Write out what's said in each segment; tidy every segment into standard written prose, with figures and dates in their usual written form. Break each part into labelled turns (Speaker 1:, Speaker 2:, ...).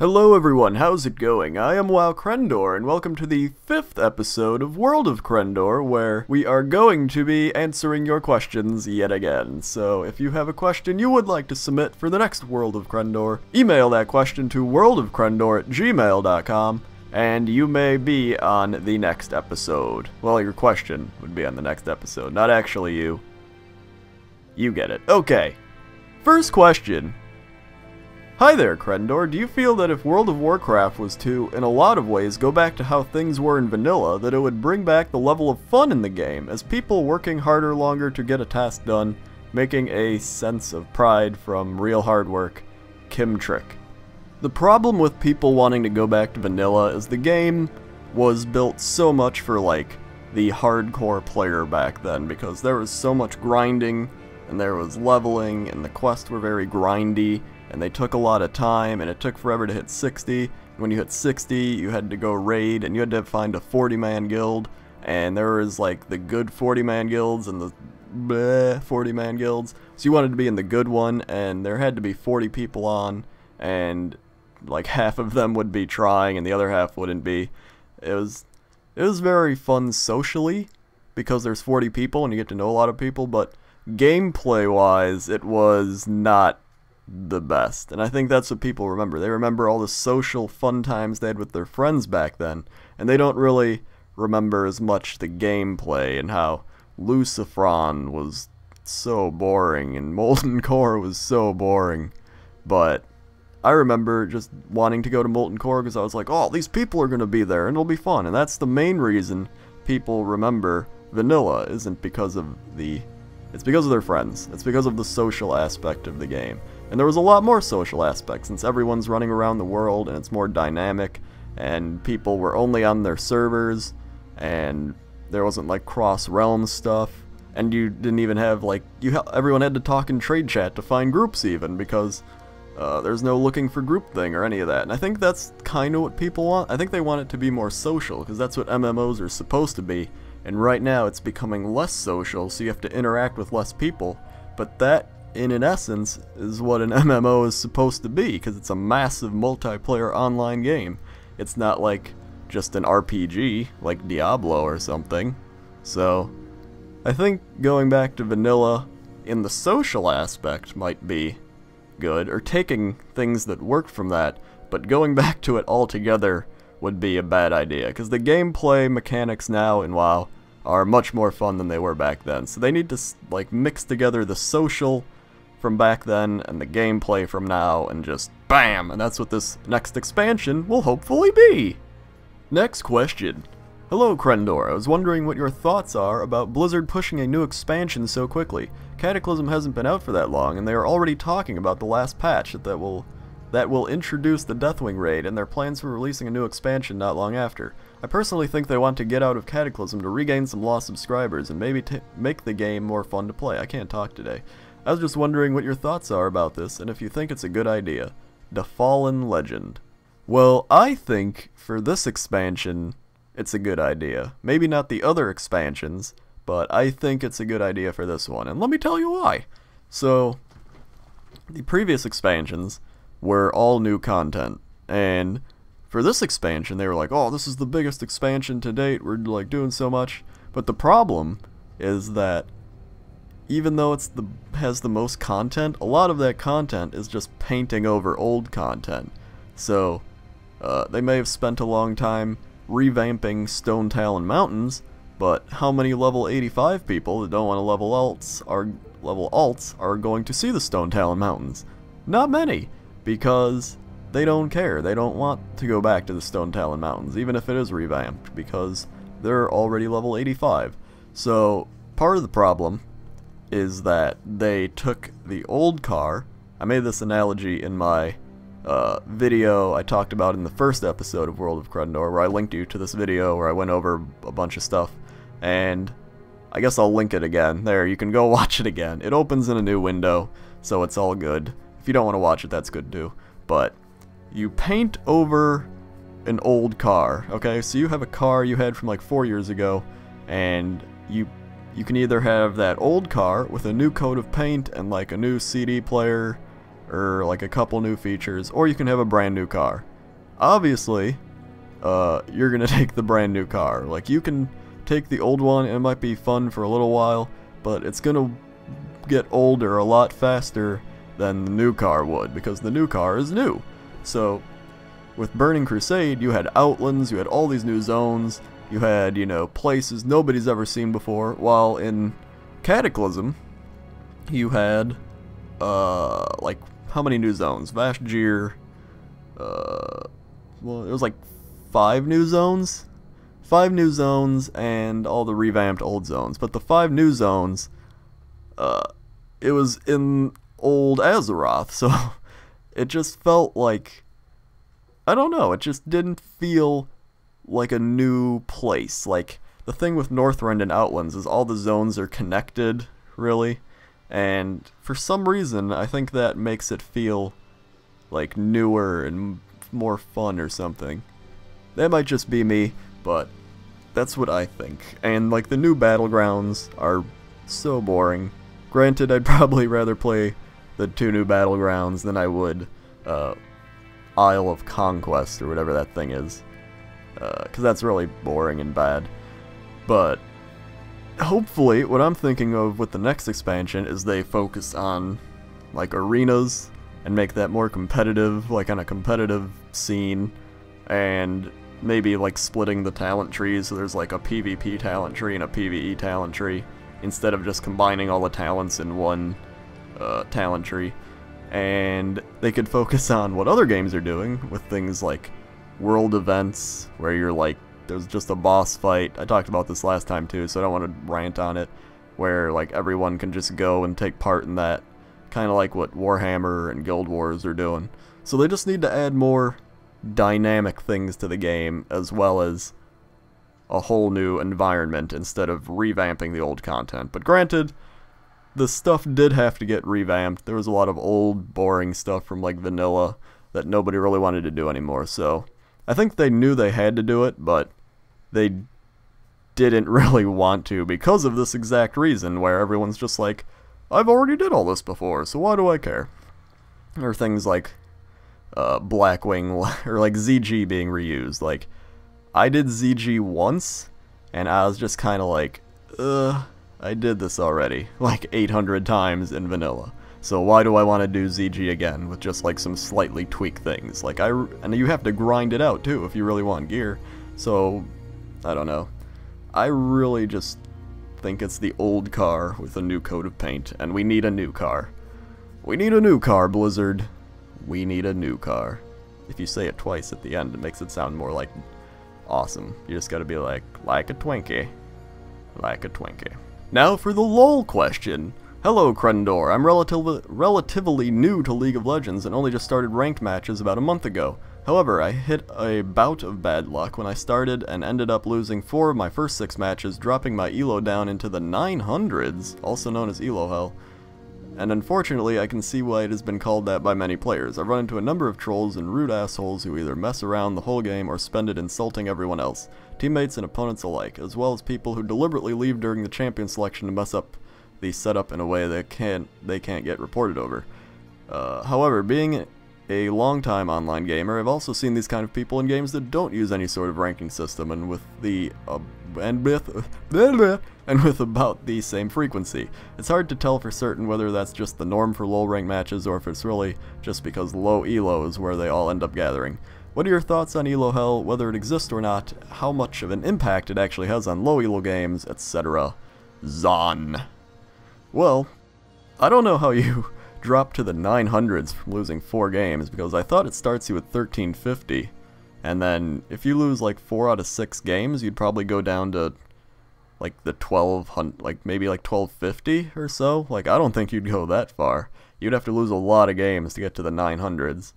Speaker 1: Hello everyone, how's it going? I am WoWcrendor, and welcome to the 5th episode of World of Crendor, where we are going to be answering your questions yet again. So if you have a question you would like to submit for the next World of Crendor, email that question to worldofcrendor@gmail.com, and you may be on the next episode. Well, your question would be on the next episode, not actually you. You get it. Okay. First question. Hi there, Crendor. Do you feel that if World of Warcraft was to, in a lot of ways, go back to how things were in vanilla, that it would bring back the level of fun in the game, as people working harder longer to get a task done, making a sense of pride from real hard work? Kimtrick. The problem with people wanting to go back to vanilla is the game was built so much for, like, the hardcore player back then, because there was so much grinding, and there was leveling, and the quests were very grindy, and they took a lot of time, and it took forever to hit 60. When you hit 60, you had to go raid, and you had to find a 40-man guild, and there was like the good 40-man guilds and the bleh 40-man guilds. So you wanted to be in the good one, and there had to be 40 people on, and like half of them would be trying, and the other half wouldn't be. It was very fun socially, because there's 40 people, and you get to know a lot of people, but gameplay-wise, it was not the best, and I think that's what people remember. They remember all the social fun times they had with their friends back then, and they don't really remember as much the gameplay and how Lucifron was so boring and Molten Core was so boring. But I remember just wanting to go to Molten Core because I was like, oh, these people are going to be there and it'll be fun, and that's the main reason people remember vanilla. Isn't because of it's because of their friends. It's because of the social aspect of the game. And there was a lot more social aspects, since everyone's running around the world and it's more dynamic, and people were only on their servers, and there wasn't like cross-realm stuff, and you didn't even have like, everyone had to talk in trade chat to find groups even, because there's no looking for group thing or any of that. And I think that's kind of what people want. I think they want it to be more social, because that's what MMOs are supposed to be, and right now it's becoming less social, so you have to interact with less people, but that in essence is what an MMO is supposed to be, because it's a massive multiplayer online game. It's not like just an RPG like Diablo or something. So I think going back to vanilla in the social aspect might be good, or taking things that work from that, but going back to it altogether would be a bad idea, because the gameplay mechanics now in WoW are much more fun than they were back then. So they need to like mix together the social from back then and the gameplay from now, and just BAM! And that's what this next expansion will hopefully be! Next question. Hello Crendor, I was wondering what your thoughts are about Blizzard pushing a new expansion so quickly. Cataclysm hasn't been out for that long, and they are already talking about the last patch that will introduce the Deathwing raid, and their plans for releasing a new expansion not long after. I personally think they want to get out of Cataclysm to regain some lost subscribers, and maybe make the game more fun to play. I can't talk today. I was just wondering what your thoughts are about this, and if you think it's a good idea. The Fallen Legend. Well, I think for this expansion, it's a good idea. Maybe not the other expansions, but I think it's a good idea for this one, and let me tell you why. So, the previous expansions were all new content, and for this expansion, they were like, oh, this is the biggest expansion to date, we're like doing so much. But the problem is that even though has the most content, a lot of that content is just painting over old content. So they may have spent a long time revamping Stone Talon Mountains, but how many level 85 people that don't want to level alts are going to see the Stone Talon Mountains? Not many, because they don't care. They don't want to go back to the Stone Talon Mountains, even if it is revamped, because they're already level 85. So part of the problem is that they took the old car. I made this analogy in my video I talked about in the first episode of World of Crendor, where I linked you to this video where I went over a bunch of stuff, and I guess I'll link it again. There, you can go watch it again. It opens in a new window, so it's all good. If you don't want to watch it, that's good too. But you paint over an old car, okay? So you have a car you had from like 4 years ago, and you can either have that old car with a new coat of paint and like a new CD player or like a couple new features, or you can have a brand new car. obviously, you're gonna take the brand new car. Like, you can take the old one and it might be fun for a little while, but it's gonna get older a lot faster than the new car would, because the new car is new. So with Burning Crusade, you had Outlands, you had all these new zones, you had, you know, places nobody's ever seen before, while in Cataclysm, you had, like, how many new zones? Vashjir, well, it was like 5 new zones? 5 new zones and all the revamped old zones. But the 5 new zones, it was in old Azeroth, so it just felt like, I don't know, it just didn't feel like a new place. Like, the thing with Northrend and Outlands is all the zones are connected, really, and for some reason, I think that makes it feel like newer and more fun or something. That might just be me, but that's what I think. And, like, the new battlegrounds are so boring. Granted, I'd probably rather play the 2 new battlegrounds than I would Isle of Conquest or whatever that thing is, because that's really boring and bad. But hopefully what I'm thinking of with the next expansion is they focus on, like, arenas and make that more competitive, like on a competitive scene, and maybe like splitting the talent trees so there's like a PvP talent tree and a PvE talent tree instead of just combining all the talents in one talent tree. And they could focus on what other games are doing with things like world events, where you're like, there's just a boss fight. I talked about this last time too, so I don't want to rant on it, where like everyone can just go and take part in that, kind of like what Warhammer and Guild Wars are doing. So they just need to add more dynamic things to the game, as well as a whole new environment instead of revamping the old content. But granted, the stuff did have to get revamped. There was a lot of old, boring stuff from like vanilla that nobody really wanted to do anymore, so I think they knew they had to do it, but they didn't really want to because of this exact reason, where everyone's just like, I've already did all this before, so why do I care? Or things like Blackwing, or like ZG being reused. Like, I did ZG once, and I was just kind of like, I did this already, like 800 times in vanilla. So why do I want to do ZG again with just like some slightly tweaked things? Like, and you have to grind it out too if you really want gear. So, I don't know. I really just think it's the old car with a new coat of paint, and we need a new car. We need a new car, Blizzard. We need a new car. If you say it twice at the end, it makes it sound more like awesome. You just gotta be like a Twinkie. Like a Twinkie. Now for the LOL question. Hello, Crendor. I'm relatively new to League of Legends and only just started ranked matches about a month ago. However, I hit a bout of bad luck when I started and ended up losing 4 of my first 6 matches, dropping my elo down into the 900s, also known as elo hell. And unfortunately, I can see why it has been called that by many players. I've run into a number of trolls and rude assholes who either mess around the whole game or spend it insulting everyone else, teammates and opponents alike, as well as people who deliberately leave during the champion selection to mess up the setup in a way that they can't get reported over. However, being a long-time online gamer, I've also seen these kind of people in games that don't use any sort of ranking system, and with about the same frequency. It's hard to tell for certain whether that's just the norm for low rank matches or if it's really just because low elo is where they all end up gathering. What are your thoughts on elo hell, whether it exists or not, how much of an impact it actually has on low elo games, etc. Zon. Well, I don't know how you dropped to the 900s from losing 4 games, because I thought it starts you at 1350, and then if you lose like 4 out of 6 games, you'd probably go down to like the 1200, like maybe like 1250 or so. Like, I don't think you'd go that far. You'd have to lose a lot of games to get to the 900s,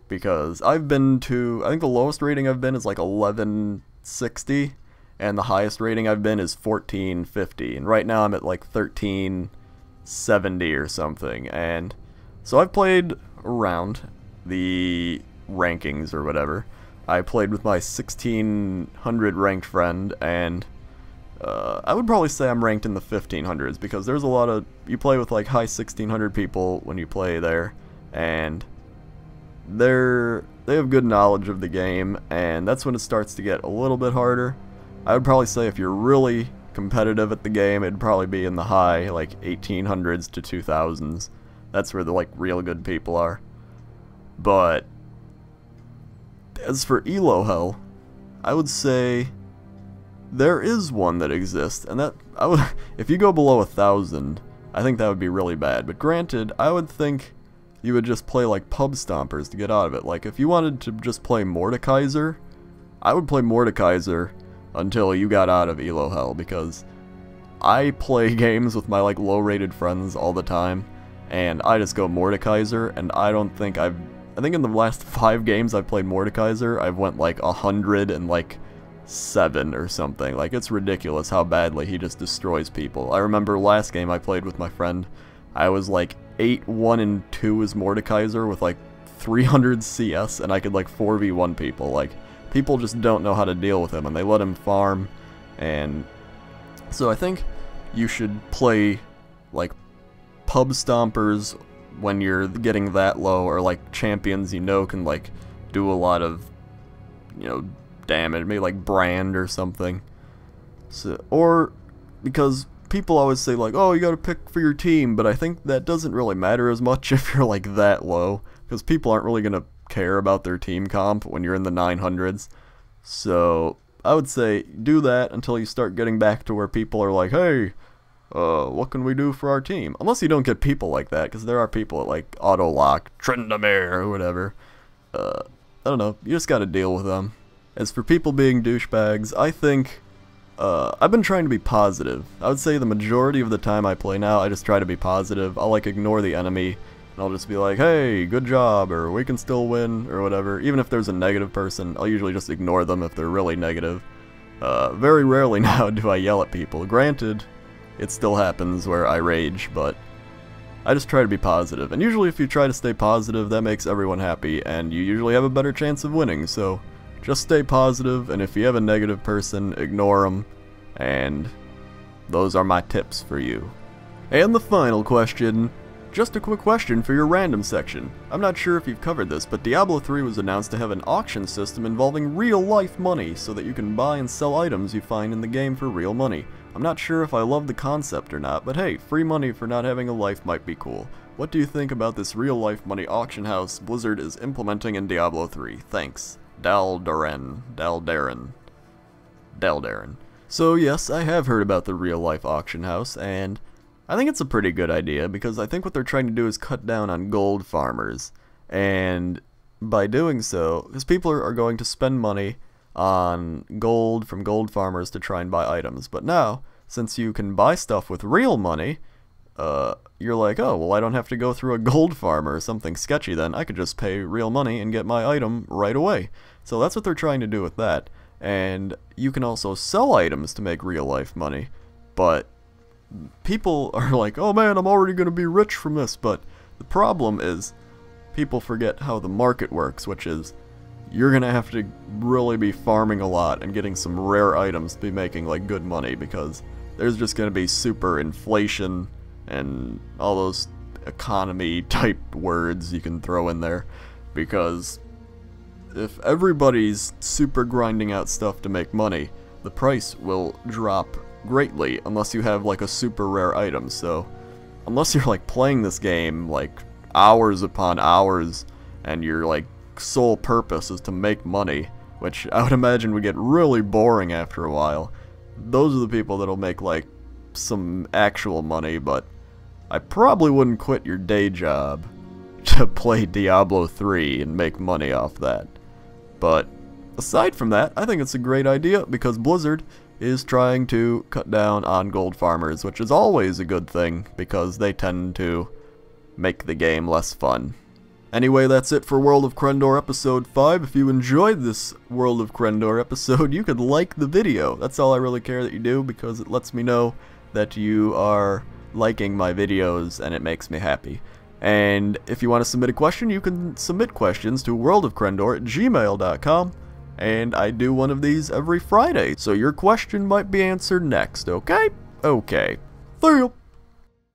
Speaker 1: because I've been to, I think the lowest rating I've been is like 1160, and the highest rating I've been is 1450, and right now I'm at like 1370 or something. And so I've played around the rankings or whatever. I played with my 1600 ranked friend, and I would probably say I'm ranked in the 1500s, because there's a lot of, you play with like high 1600 people when you play there, and they're they have good knowledge of the game, and that's when it starts to get a little bit harder. I would probably say if you're really competitive at the game, it'd probably be in the high, like 1800s to 2000s. That's where the like real good people are. But as for elo hell, I would say there is one that exists, and that I would if you go below 1,000, I think that would be really bad. But granted, I would think you would just play like pub stompers to get out of it. Like if you wanted to just play Mordekaiser, I would play Mordekaiser until you got out of elo hell, because I play games with my like low rated friends all the time, and I just go Mordekaiser, and I don't think I think in the last 5 games I've played Mordekaiser, I've went like 107 or something. Like, it's ridiculous how badly he just destroys people. I remember last game I played with my friend, I was like 8-1-2 as Mordekaiser with like 300 CS, and I could like 4v1 people. Like, people just don't know how to deal with him, and they let him farm. And so I think you should play like pub stompers when you're getting that low, or like champions you know can like do a lot of, you know, damage, maybe like Brand or something. So, or because people always say like, oh, you gotta pick for your team, but I think that doesn't really matter as much if you're like that low, because people aren't really gonna care about their team comp when you're in the 900s. So I would say do that until you start getting back to where people are like, hey, what can we do for our team? Unless you don't get people like that, because there are people at like Autolock, Tryndamere, or whatever. I don't know, you just gotta deal with them. As for people being douchebags, I think I've been trying to be positive. I would say the majority of the time I play now, I just try to be positive. I'll like ignore the enemy, and I'll just be like, hey, good job, or we can still win, or whatever. Even if there's a negative person, I'll usually just ignore them if they're really negative. Very rarely now do I yell at people. Granted, it still happens where I rage, but I just try to be positive. And usually if you try to stay positive, that makes everyone happy, and you usually have a better chance of winning. So just stay positive, and if you have a negative person, ignore them. And those are my tips for you. And the final question, just a quick question for your random section. I'm not sure if you've covered this, but Diablo 3 was announced to have an auction system involving real-life money, so that you can buy and sell items you find in the game for real money. I'm not sure if I love the concept or not, but hey, free money for not having a life might be cool. What do you think about this real-life money auction house Blizzard is implementing in Diablo 3? Thanks. Daldarren. So yes, I have heard about the real-life auction house, and I think it's a pretty good idea, because I think what they're trying to do is cut down on gold farmers. And by doing so, because people are going to spend money on gold from gold farmers to try and buy items. But now, since you can buy stuff with real money, you're like, oh, well, I don't have to go through a gold farmer or something sketchy then. I could just pay real money and get my item right away. So that's what they're trying to do with that. And you can also sell items to make real life money. But people are like, oh man, I'm already going to be rich from this. But the problem is, people forget how the market works, which is, you're gonna have to really be farming a lot and getting some rare items to be making like good money, because there's just gonna be super inflation and all those economy type words you can throw in there, because if everybody's super grinding out stuff to make money, the price will drop greatly unless you have like a super rare item. So unless you're like playing this game like hours upon hours and you're like sole purpose is to make money, which I would imagine would get really boring after a while, those are the people that'll make like some actual money. But I probably wouldn't quit your day job to play Diablo 3 and make money off that. But aside from that, I think it's a great idea, because Blizzard is trying to cut down on gold farmers, which is always a good thing, because they tend to make the game less fun. Anyway, that's it for World of Crendor episode 5. If you enjoyed this World of Crendor episode, you could like the video. That's all I really care that you do, because it lets me know that you are liking my videos, and it makes me happy. And if you want to submit a question, you can submit questions to worldofcrendor@gmail.com, and I do one of these every Friday, so your question might be answered next, okay? Okay. See ya!